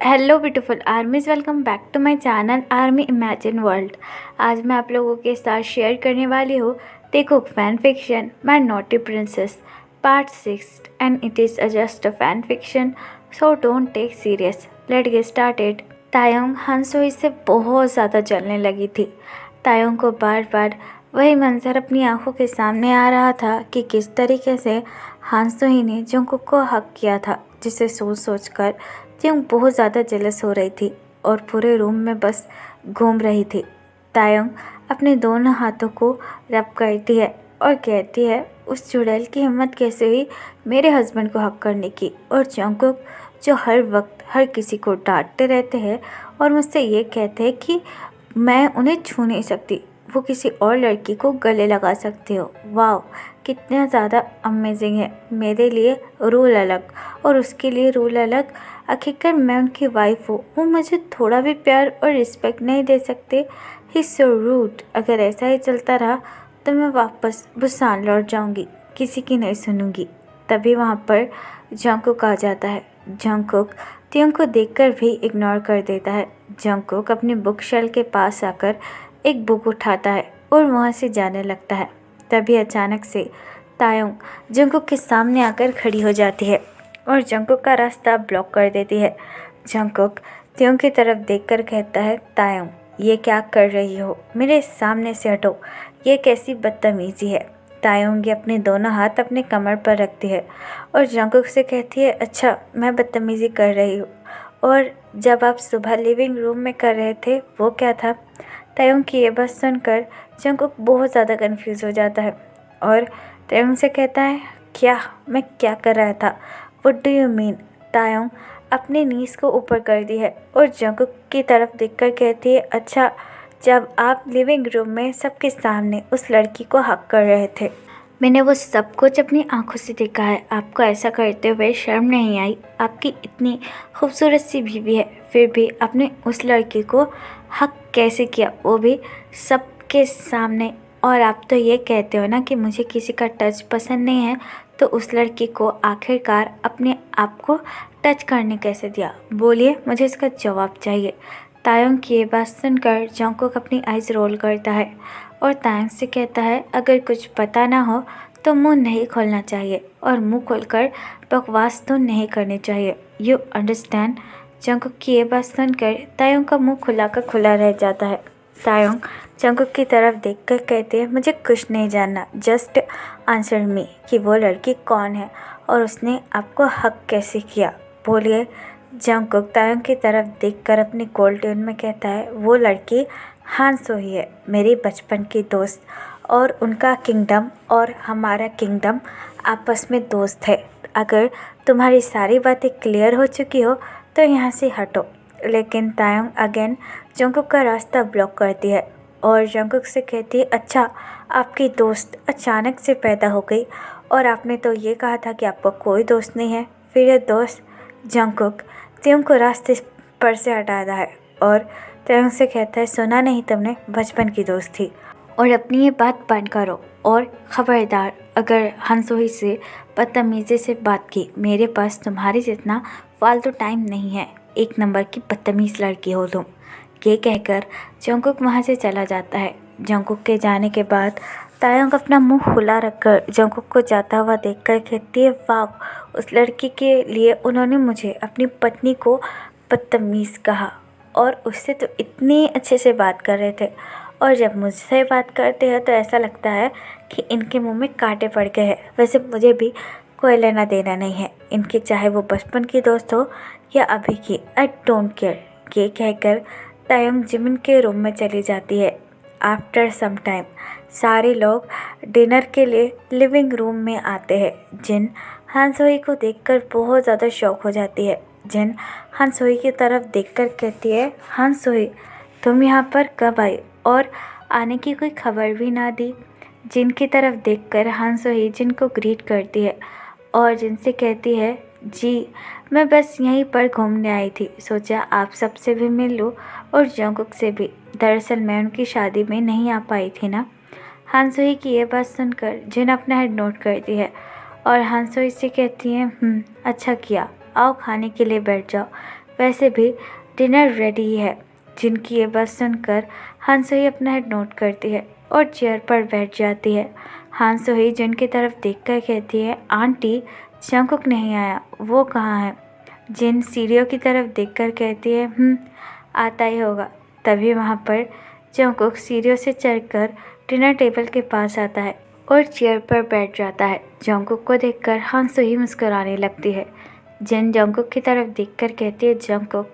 Hello beautiful armies, welcome back to my channel army imagine world. आज मैं आप लोगों के साथ शेयर करने वाली हूँ the cook fan fiction my naughty princess part 6 and it is just a fan fiction, so don't take serious. Let get started. Taeyong Han Sohee से बहुत ज़्यादा जलने लगी थी। तायोंग को बार बार वही मंजर अपनी आंखों के सामने आ रहा था कि किस तरीके से हानसोई ने जंगकुक को हक किया था, जिसे सोच सोच कर त्योंग बहुत ज़्यादा जेलस हो रही थी और पूरे रूम में बस घूम रही थी। तायोंग अपने दोनों हाथों को रब करती है और कहती है, उस चुड़ैल की हिम्मत कैसे हुई मेरे हस्बैंड को हक करने की। और जंगकुक जो हर वक्त हर किसी को डांटते रहते हैं और मुझसे ये कहते हैं कि मैं उन्हें छू नहीं सकती, वो किसी और लड़की को गले लगा सकते हो। वाह, कितना ज़्यादा अमेजिंग है। मेरे लिए रूल अलग और उसके लिए रूल अलग। आखिरकार मैं उनकी वाइफ हूँ, वो मुझे थोड़ा भी प्यार और रिस्पेक्ट नहीं दे सकते। ही सो रूड। अगर ऐसा ही चलता रहा तो मैं वापस बुसान लौट जाऊँगी, किसी की नहीं सुनूंगी। तभी वहाँ पर जंगकुक आ जाता है। जंगकुक त्योंग को देखकर भी इग्नोर कर देता है। जंगकुक अपनी बुक शेल्फ के पास आकर एक बुक उठाता है और वहाँ से जाने लगता है। तभी अचानक से तायोंग जंगकुक के सामने आकर खड़ी हो जाती है और जंगकुक का रास्ता ब्लॉक कर देती है। जंगकुक त्योंग की तरफ देखकर कहता है, तायोंग ये क्या कर रही हो, मेरे सामने से हटो, ये कैसी बदतमीजी है। तायोंग अपने दोनों हाथ अपने कमर पर रखती है और जंगकुक से कहती है, अच्छा मैं बदतमीजी कर रही हूँ, और जब आप सुबह लिविंग रूम में कर रहे थे वो क्या था। तायोंग की ये बात सुनकर जंगकुक बहुत ज़्यादा कंफ्यूज हो जाता है और तायोंग से कहता है, क्या मैं क्या कर रहा था, व्हाट डू यू मीन। तायोंग अपनी नीज़ को ऊपर कर दी है और जंगकुक की तरफ देखकर कहती है, अच्छा जब आप लिविंग रूम में सबके सामने उस लड़की को हक कर रहे थे, मैंने वो सब कुछ अपनी आंखों से देखा है। आपको ऐसा करते हुए शर्म नहीं आई? आपकी इतनी खूबसूरत सी बीवी है, फिर भी आपने उस लड़की को हक कैसे किया, वो भी सबके सामने। और आप तो ये कहते हो ना कि मुझे किसी का टच पसंद नहीं है, तो उस लड़की को आखिरकार अपने आप को टच करने कैसे दिया? बोलिए, मुझे इसका जवाब चाहिए। तायोंग की ये बात सुनकर जंगकुक अपनी आइज़ रोल करता है और तायोंग से कहता है, अगर कुछ पता ना हो तो मुंह नहीं खोलना चाहिए और मुंह खोलकर बकवास तो नहीं करनी चाहिए। You understand. जंगकुक की ये बात सुनकर तायोंग का मुंह खुला का खुला रह जाता है। तायोंग जंगकुक की तरफ देखकर कहते हैं, मुझे कुछ नहीं जानना, जस्ट आंसर मी कि वो लड़की कौन है और उसने आपको हक कैसे किया। बोलिए। जंगकुक तायोंग की तरफ देखकर अपनी कोल्ड ट्यून में कहता है, वो लड़की हानसो ही है, मेरी बचपन की दोस्त, और उनका किंगडम और हमारा किंगडम आपस में दोस्त है। अगर तुम्हारी सारी बातें क्लियर हो चुकी हो तो यहाँ से हटो। लेकिन तायोंग अगेन जंगकुक का रास्ता ब्लॉक करती है और जंगकुक से कहती है, अच्छा आपकी दोस्त अचानक से पैदा हो गई और आपने तो ये कहा था कि आपका कोई दोस्त नहीं है, फिर ये दोस्त। जंगकुक त्योंग को रास्ते पर से हटाता है और त्योंग से कहता है, सुना नहीं तुमने, बचपन की दोस्त थी, और अपनी ये बात बंद करो। और ख़बरदार, अगर हानसोई से बदतमीज़ी से बात की, मेरे पास तुम्हारे जितना फालतू टाइम नहीं है, एक नंबर की बदतमीज़ लड़की हो तुम। ये कहकर जंगकुक वहाँ से चला जाता है। जंगकुक के जाने के बाद तायोंग अपना मुंह खुला रखकर जंगकुक को जाता हुआ देखकर कहती है, वाह, उस लड़की के लिए उन्होंने मुझे अपनी पत्नी को बदतमीज़ कहा और उससे तो इतनी अच्छे से बात कर रहे थे, और जब मुझसे बात करते हैं तो ऐसा लगता है कि इनके मुंह में कांटे पड़ गए हैं। वैसे मुझे भी कोई लेना देना नहीं है इनके, चाहे वो बचपन की दोस्त हो या अभी की, आई डोंट केयर। ये कहकर तायोंग जिमिन के रूम में चली जाती है। आफ्टर सम टाइम सारे लोग डिनर के लिए लिविंग रूम में आते हैं। जिन हानसोई को देखकर बहुत ज़्यादा शॉक हो जाती है। जिन हानसोई की तरफ देखकर कहती है, हानसोई तुम यहाँ पर कब आई और आने की कोई खबर भी ना दी। जिन की तरफ देखकर हानसोई जिन को ग्रीट करती है और जिनसे कहती है, जी मैं बस यहीं पर घूमने आई थी, सोचा आप सबसे भी मिल लूँ और जंगकुक से भी, दरअसल मैं उनकी शादी में नहीं आ पाई थी ना। हानसोई की ये बात सुनकर जिन अपना हेड नोट करती है और हानसोई से कहती है, अच्छा किया, आओ खाने के लिए बैठ जाओ, वैसे भी डिनर रेडी है। जिन की ये बात सुनकर हान सोही अपना हेड नोट करती है और चेयर पर बैठ जाती है। हान सोही जिन की तरफ देखकर कहती है, आंटी जंगकुक नहीं आया, वो कहाँ है? जिन सीढ़ियों की तरफ देखकर कहती है, आता ही होगा। तभी वहाँ पर जंगकुक सीढ़ियों से चढ़कर डिनर टेबल के पास आता है और चेयर पर बैठ जाता है। जंगकुक को देखकर हान सोही मुस्कुराने लगती है। जिन जंगकुक की तरफ देखकर कहती है, जंगकुक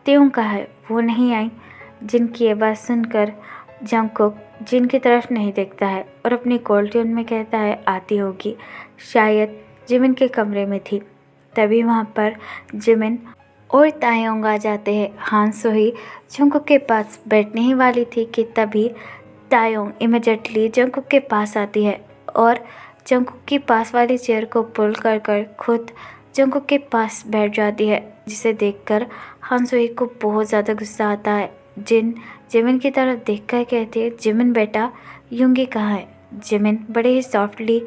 त्यों कहाँ है, वो नहीं आई? जिन की ये बात सुनकर जंगकुक जिन की तरफ नहीं देखता है और अपनी कोल्ड ट्यून में कहता है, आती होगी, शायद जिमिन के कमरे में थी। तभी वहाँ पर जिमिन और तायोंग आ जाते हैं। हान सोही जंगकुक के पास बैठने ही वाली थी कि तभी तायोंग इमीडिएटली जंगकुक के पास आती है और जंगकुक की पास वाली चेयर को पुल कर कर खुद जंगकुक के पास बैठ जाती है, जिसे देखकर हान सोही को बहुत ज़्यादा गुस्सा आता है। जिन जिमिन की तरफ देखकर कहती है, जिमिन बेटा युंगी कहाँ है? जिमिन बड़े ही सॉफ्टली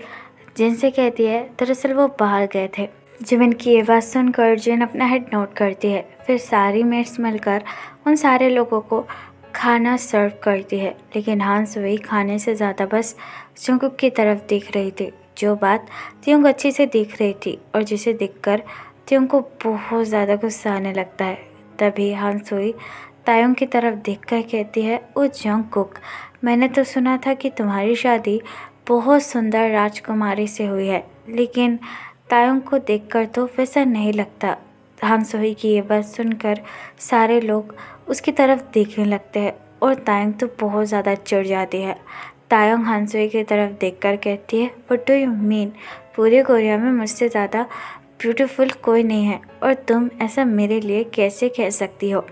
जिन से कहती है, दरअसल वो बाहर गए थे। जिमिन की ये बात सुनकर जिन अपना हेड नोट करती है। फिर सारी मेट्स मिलकर उन सारे लोगों को खाना सर्व करती है, लेकिन हान सोही खाने से ज़्यादा बस जंगकुक की तरफ देख रही थी, जो बात त्योंग अच्छी से देख रही थी और जिसे देखकर त्योंग को बहुत ज़्यादा गुस्सा आने लगता है। तभी हान सोही तायोंग की तरफ देखकर कहती है, ओ जंगकुक, मैंने तो सुना था कि तुम्हारी शादी बहुत सुंदर राजकुमारी से हुई है, लेकिन तायोंग को देखकर तो वैसा नहीं लगता। हान सोही की ये बात सुनकर सारे लोग उसकी तरफ देखने लगते हैं और तायोंग तो बहुत ज़्यादा चिढ़ जाती है। तायोंग हान सोही की तरफ देखकर कहती है, व्हाट डू यू मीन? पूरे कोरिया में मुझसे ज़्यादा ब्यूटीफुल कोई नहीं है और तुम ऐसा मेरे लिए कैसे कह सकती हो?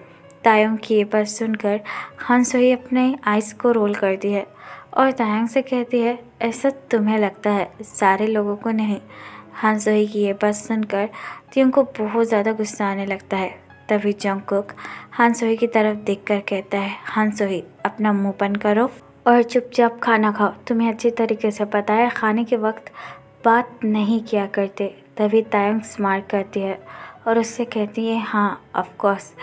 तायोंग की ये बात सुनकर हान सोही अपने आइज़ को रोल करती है और तायोंग से कहती है, ऐसा तुम्हें लगता है, सारे लोगों को नहीं। हान सोही की ये बात सुनकर त्योंग को बहुत ज़्यादा गुस्सा आने लगता है। तभी जंगकुक हान सोही की तरफ देखकर कहता है, हान सोही अपना मुंह बंद करो और चुपचाप खाना खाओ। तुम्हें अच्छी तरीके से पता है खाने के वक्त बात नहीं किया करते। तभी तायोंग स्मार्ट करती है और उससे कहती है, हाँ ऑफ कोर्स।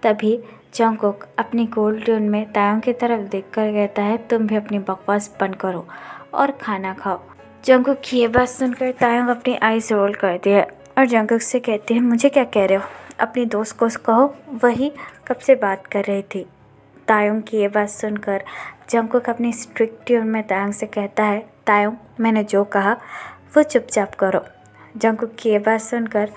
तभी जंगकुक अपनी कोल्ड ट्यून में तायोंग की तरफ देखकर कहता है, तुम भी अपनी बकवास बंद करो और खाना खाओ। जंगकुक की ये बात सुनकर तायोंग अपनी आईज रोल करती है और जंगकुक से कहती है, मुझे क्या कह रहे हो? अपनी दोस्त को कहो, वही कब से बात कर रही थी। तायोंग की ये बात सुनकर जंगकुक अपनी स्ट्रिक्ट ट्यून में तायोंग से कहता है, तायोंग मैंने जो कहा वो चुपचाप करो। जंगकुक की ये बात सुनकर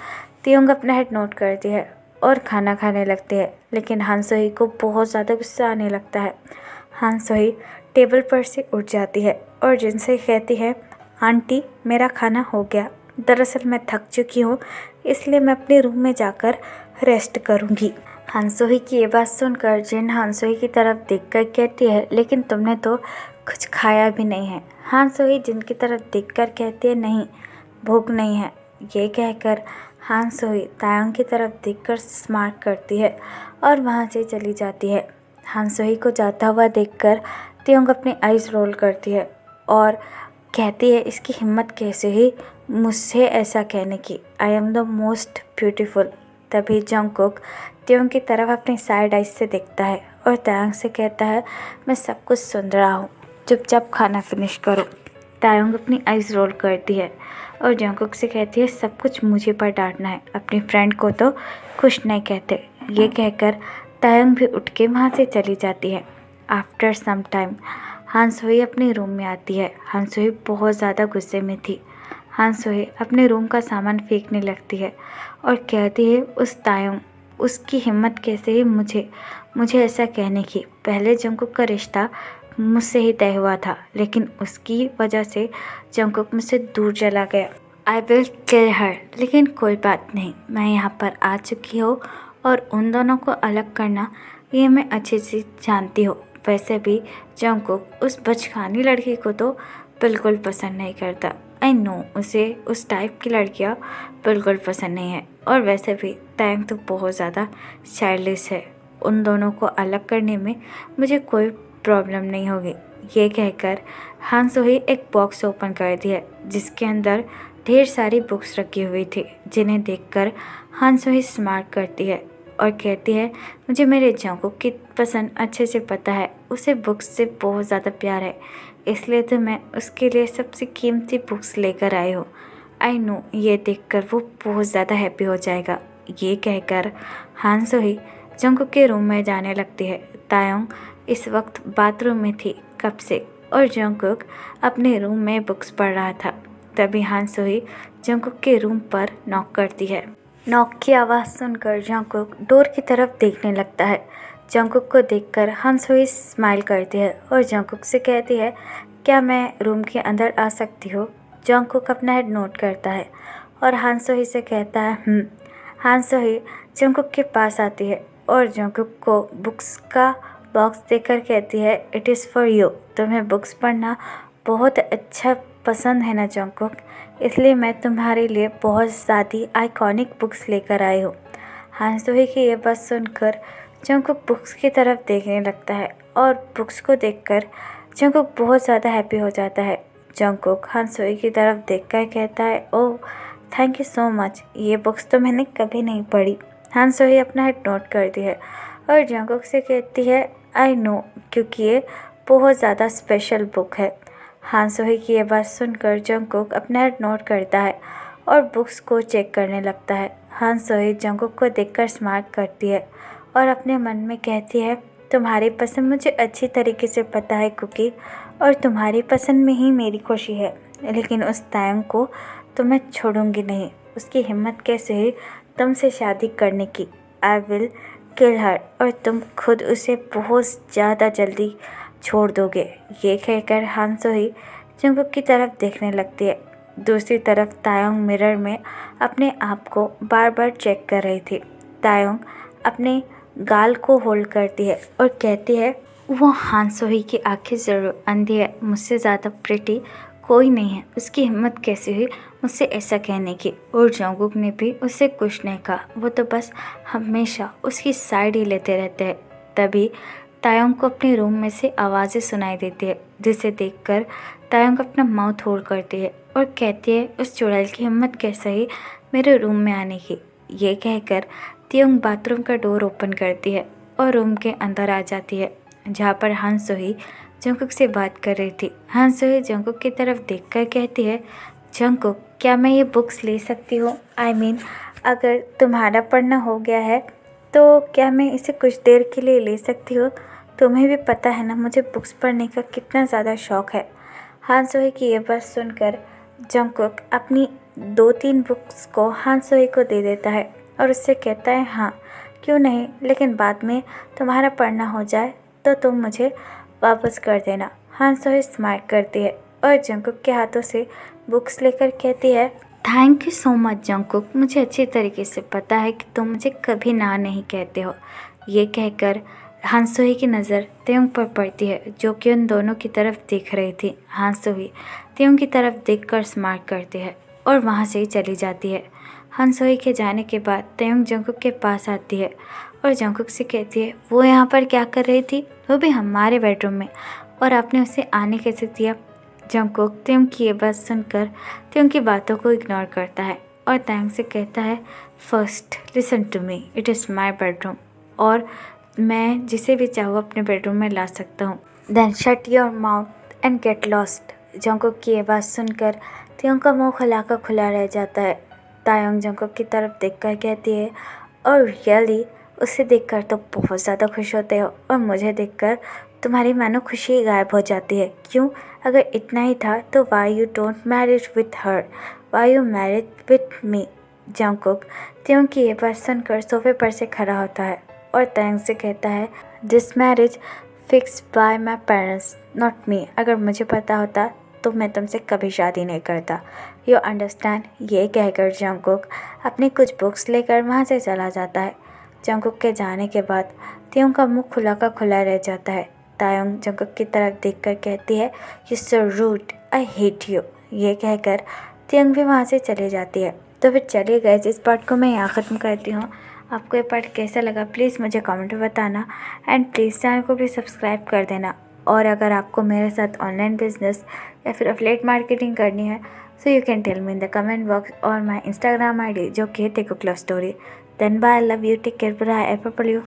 तायोंग अपना हेड नोट करती है और खाना खाने लगती है, लेकिन हान सोही को बहुत ज़्यादा गुस्सा आने लगता है। हान सोही टेबल पर से उठ जाती है और जिनसे कहती है, आंटी मेरा खाना हो गया, दरअसल मैं थक चुकी हूँ, इसलिए मैं अपने रूम में जाकर रेस्ट करूँगी। हान सोही की ये बात सुनकर जिन हान सोही की तरफ देखकर कहती है, लेकिन तुमने तो कुछ खाया भी नहीं है। हान सोही जिन की तरफ देखकर कहती है, नहीं भूख नहीं है। ये कहकर हान सोही तायोंग की तरफ देखकर स्मार्ट करती है और वहाँ से चली जाती है। हान सोही को जाता हुआ देखकर तायोंग अपनी आइज़ रोल करती है और कहती है, इसकी हिम्मत कैसे ही मुझसे ऐसा कहने की, I am the most beautiful. तभी जंगकुक तायोंग की तरफ अपनी साइड आइज से देखता है और तायोंग से कहता है, मैं सब कुछ सुन रहा हूँ, चुपचाप खाना फिनिश करो। तायोंग अपनी आइज़ रोल करती है और जंगकुक से कहती है, सब कुछ मुझे पर डांटना है, अपनी फ्रेंड को तो खुश नहीं कहते। ये कहकर तायोंग भी उठ के वहाँ से चली जाती है। आफ्टर सम टाइम हान सोही अपने रूम में आती है। हान सोही बहुत ज़्यादा गुस्से में थी। हान सोही अपने रूम का सामान फेंकने लगती है और कहती है, उस तायोंग, उसकी हिम्मत कैसे ही मुझे ऐसा कहने की। पहले जंगकुक का रिश्ता मुझसे ही तय हुआ था, लेकिन उसकी वजह से जंगकुक मुझसे दूर चला गया। आई विल किल हर। लेकिन कोई बात नहीं, मैं यहाँ पर आ चुकी हूँ और उन दोनों को अलग करना ये मैं अच्छे से जानती हूँ। वैसे भी जंगकुक उस बचकानी लड़की को तो बिल्कुल पसंद नहीं करता। आई नो उसे उस टाइप की लड़कियाँ बिल्कुल पसंद नहीं है और वैसे भी तायोंग तो बहुत ज़्यादा चाइल्डिश है। उन दोनों को अलग करने में मुझे कोई प्रॉब्लम नहीं होगी। ये कहकर हान सोही एक बॉक्स ओपन करती है जिसके अंदर ढेर सारी बुक्स रखी हुई थी, जिन्हें देखकर हान सोही स्मार्ट करती है और कहती है मुझे मेरे जंगकुक की पसंद अच्छे से पता है, उसे बुक्स से बहुत ज़्यादा प्यार है, इसलिए तो मैं उसके लिए सबसे कीमती बुक्स लेकर आई हूँ। आई नो ये देखकर वो बहुत ज़्यादा हैप्पी हो जाएगा। ये कहकर हान सोही जंगकुक के रूम में जाने लगती है। तायोंग इस वक्त बाथरूम में थी कब से और जंगकुक अपने रूम में बुक्स पढ़ रहा था। तभी हान सोही जंगकुक के रूम पर नॉक करती है। नॉक की आवाज़ सुनकर जंगकुक डोर की तरफ देखने लगता है। जंगकुक को देखकर हान सोही स्माइल करती है और जंगकुक से कहती है क्या मैं रूम के अंदर आ सकती हूँ। जंगकुक अपना हेड नोट करता है और हान सोही से कहता है हान सोही जंगकुक के पास आती है और जंगकुक को बुक्स का बॉक्स देकर कहती है इट इज़ फॉर यू। तुम्हें बुक्स पढ़ना बहुत अच्छा पसंद है ना जंगकुक, इसलिए मैं तुम्हारे लिए बहुत ज़्यादा आइकॉनिक बुक्स लेकर आई हूँ। हान सोही की ये बात सुनकर जंगकुक बुक्स की तरफ देखने लगता है और बुक्स को देखकर जंगकुक बहुत ज़्यादा हैप्पी हो जाता है। जंगकुक हान सोही की तरफ देखकर कहता है oh thank you so much, ये बुक्स तो मैंने कभी नहीं पढ़ी। हान सोही अपना हेड नोट करती है और जंगकुक से कहती है आई नो, क्योंकि ये बहुत ज़्यादा स्पेशल बुक है। हान सोही की ये बात सुनकर जंगकुक अपना हेड नोट करता है और बुक्स को चेक करने लगता है। हान सोही जंगकुक को देखकर स्मार्ट करती है और अपने मन में कहती है तुम्हारी पसंद मुझे अच्छी तरीके से पता है कुकी, और तुम्हारी पसंद में ही मेरी खुशी है, लेकिन उस तायंग को तो मैं छोड़ूंगी नहीं। उसकी हिम्मत कैसे हुई तुमसे शादी करने की। आई विल किल हर, और तुम खुद उसे बहुत ज़्यादा जल्दी छोड़ दोगे। ये कहकर हान सोही जंगकुक की तरफ देखने लगती है। दूसरी तरफ तायोंग मिरर में अपने आप को बार बार चेक कर रही थी। तायोंग अपने गाल को होल्ड करती है और कहती है वो हान सोही की आंखें ज़रूर अंधी है, मुझसे ज़्यादा प्रिटी कोई नहीं है। उसकी हिम्मत कैसे हुई मुझसे ऐसा कहने की। और जंगकुक ने भी उससे कुछ नहीं कहा, वो तो बस हमेशा उसकी साइड ही लेते रहते हैं। तभी तायोंग को अपने रूम में से आवाज़ें सुनाई देती है, जिसे देखकर तायोंग अपना माउथ होल्ड करती है और कहती है उस चुड़ैल की हिम्मत कैसे हुई मेरे रूम में आने की। ये कहकर तायोंग बाथरूम का डोर ओपन करती है और रूम के अंदर आ जाती है, जहाँ पर हान सोही जंगकुक से बात कर रही थी। हान सोही जंगकुक की तरफ देखकर कहती है जंगकुक क्या मैं ये बुक्स ले सकती हूँ? आई मीन अगर तुम्हारा पढ़ना हो गया है तो क्या मैं इसे कुछ देर के लिए ले सकती हूँ? तुम्हें भी पता है ना मुझे बुक्स पढ़ने का कितना ज़्यादा शौक़ है। हान सोही की ये बात सुनकर जंगकुक अपनी 2-3 बुक्स को हान सोही को दे देता है और उससे कहता है हाँ क्यों नहीं, लेकिन बाद में तुम्हारा पढ़ना हो जाए तो तुम मुझे वापस कर देना। हान सोही स्माइल करती है और जंगकुक के हाथों से बुक्स लेकर कहती है thank you so much Jungkook, मुझे अच्छी तरीके से पता है कि तुम मुझे कभी ना नहीं कहते हो। ये कहकर हान सोही की नज़र तायोंग पर पड़ती है, जो कि उन दोनों की तरफ देख रही थी। हान सोही तायोंग की तरफ देखकर स्माइल करती है और वहाँ से ही चली जाती है। हान सोही के जाने के बाद तायोंग जंगकुक के पास आती है और जंगकुक से कहती है वो यहाँ पर क्या कर रही थी, वो भी हमारे बेडरूम में, और आपने उसे आने कैसे दिया? जंगकुक तायोंग की ये बात सुनकर तायोंग की बातों को इग्नोर करता है और तायोंग से कहता है first listen to me, it is my bedroom, और मैं जिसे भी चाहूँ अपने बेडरूम में ला सकता हूँ। Then shut your mouth and get lost. Jungkook की ये बात सुनकर तायोंग का मुँह खुला का खुला रह जाता है। तायोंग जंगकुक की तरफ देखकर कहती है और रियली, उसे देखकर तो बहुत ज़्यादा खुश होते हो और मुझे देखकर तुम्हारी मानो खुशी गायब हो जाती है। क्यों? अगर इतना ही था तो why you don't marriage with her, why you marriage with me. Jungkook Taeyong की ये बात सुनकर सोफे पर से खड़ा होता है और तायोंग से कहता है this marriage fix by my parents not me. अगर मुझे पता होता तो मैं तुमसे कभी शादी नहीं करता, यू अंडरस्टैंड। ये कहकर जंगकुक अपनी कुछ बुक्स लेकर वहाँ से चला जाता है। जंगकुक के जाने के बाद तायोंग का मुँह खुला का खुला रह जाता है। तायोंग जंगकुक की तरफ देखकर कहती है you so rude, I hate you. ये कहकर तायोंग भी वहाँ से चली जाती है। तो फिर चलिए गाइस, इस पार्ट को मैं यहाँ ख़त्म करती हूँ। आपको ये पार्ट कैसा लगा प्लीज़ मुझे कमेंट में बताना एंड प्लीज़ चैनल को भी सब्सक्राइब कर देना। और अगर आपको मेरे साथ ऑनलाइन बिजनेस या फिर एफिलिएट मार्केटिंग करनी है so you can tell me in the comment box और माय इंस्टाग्राम आईडी जो कि है Taekook love story. Then bye, love you, take care, bye, F for you.